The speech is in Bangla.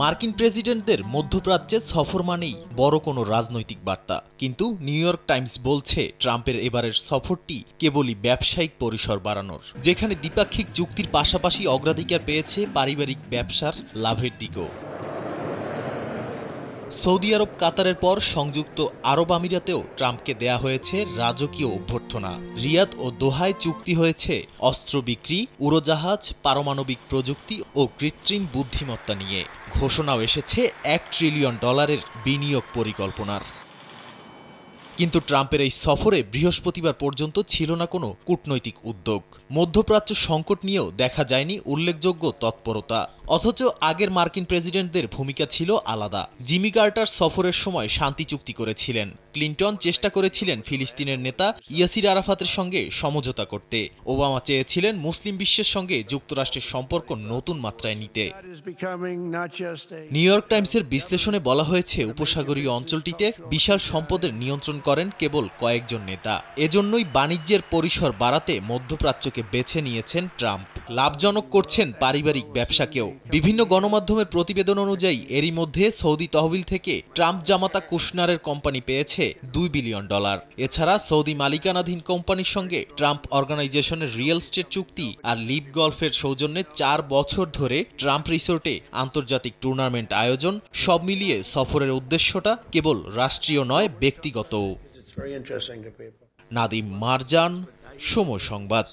মার্কিন প্রেসিডেন্টদের মধ্যপ্রাচ্যে সফর মানেই বড় কোনো রাজনৈতিক বার্তা, কিন্তু নিউ ইয়র্ক টাইমস বলছে ট্রাম্পের এবারের সফরটি কেবলই ব্যবসায়িক পরিসর বাড়ানোর, যেখানে দ্বিপাক্ষিক চুক্তির পাশাপাশি অগ্রাধিকার পেয়েছে পারিবারিক ব্যবসার লাভের দিকও। সৌদি আরব কাতারের পর সংযুক্ত আরব আমিরাতেও ট্রাম্পকে দেয়া হয়েছে রাজকীয় অভ্যর্থনা। রিয়াদ ও দোহায় চুক্তি হয়েছে অস্ত্র বিক্রি, উড়োজাহাজ, পারমাণবিক প্রযুক্তি ও কৃত্রিম বুদ্ধিমত্তা নিয়ে। ঘোষণাও এসেছে $1 ট্রিলিয়ন বিনিয়োগ পরিকল্পনার। কিন্তু ট্রাম্পের এই সফরে বৃহস্পতিবার পর্যন্ত ছিল না কোনো কূটনৈতিক উদ্যোগ। মধ্যপ্রাচ্য সংকট নিয়েও দেখা যায়নি উল্লেখযোগ্য তৎপরতা। অথচ আগের মার্কিন প্রেসিডেন্টদের ভূমিকা ছিল আলাদা। জিমি কার্টার সফরের সময় শান্তি চুক্তি করেছিলেন। ক্লিন্টন চেষ্টা করেছিলেন ফিলিস্তিনের নেতা ইয়াসির আরাফাতের সঙ্গে সমঝোতা করতে। ওবামা চেয়েছিলেন মুসলিম বিশ্বের সঙ্গে যুক্তরাষ্ট্রের সম্পর্ক নতুন মাত্রায় নিতে। নিউ ইয়র্ক টাইমসের বিশ্লেষণে বলা হয়েছে, উপসাগরীয় অঞ্চলটিতে বিশাল সম্পদের নিয়ন্ত্রণ করেন কেবল কয়েকজন নেতা। এজন্যই বাণিজ্যের পরিসর বাড়াতে মধ্যপ্রাচ্যকে বেছে নিয়েছেন ট্রাম্প। লাভজনক করছেন পারিবারিক ব্যবসাকেও। বিভিন্ন গণমাধ্যমের প্রতিবেদন অনুযায়ী এরই মধ্যে সৌদি তহবিল থেকে ট্রাম্প জামাতা কুশনারের কোম্পানি পেয়েছে $2 বিলিয়ন। এছাড়া সৌদি মালিকানাধীন কোম্পানির সঙ্গে ট্রাম্প অর্গানাইজেশনের রিয়েল এস্টেট চুক্তি আর লিভ গলফের সৌজন্যে 4 বছর ধরে ট্রাম্প রিসোর্টে আন্তর্জাতিক টুর্নামেন্ট আয়োজন। সব মিলিয়ে সফরের উদ্দেশ্যটা কেবল রাষ্ট্রীয় নয়, ব্যক্তিগত। নাদিম মারজান, সময় সংবাদ।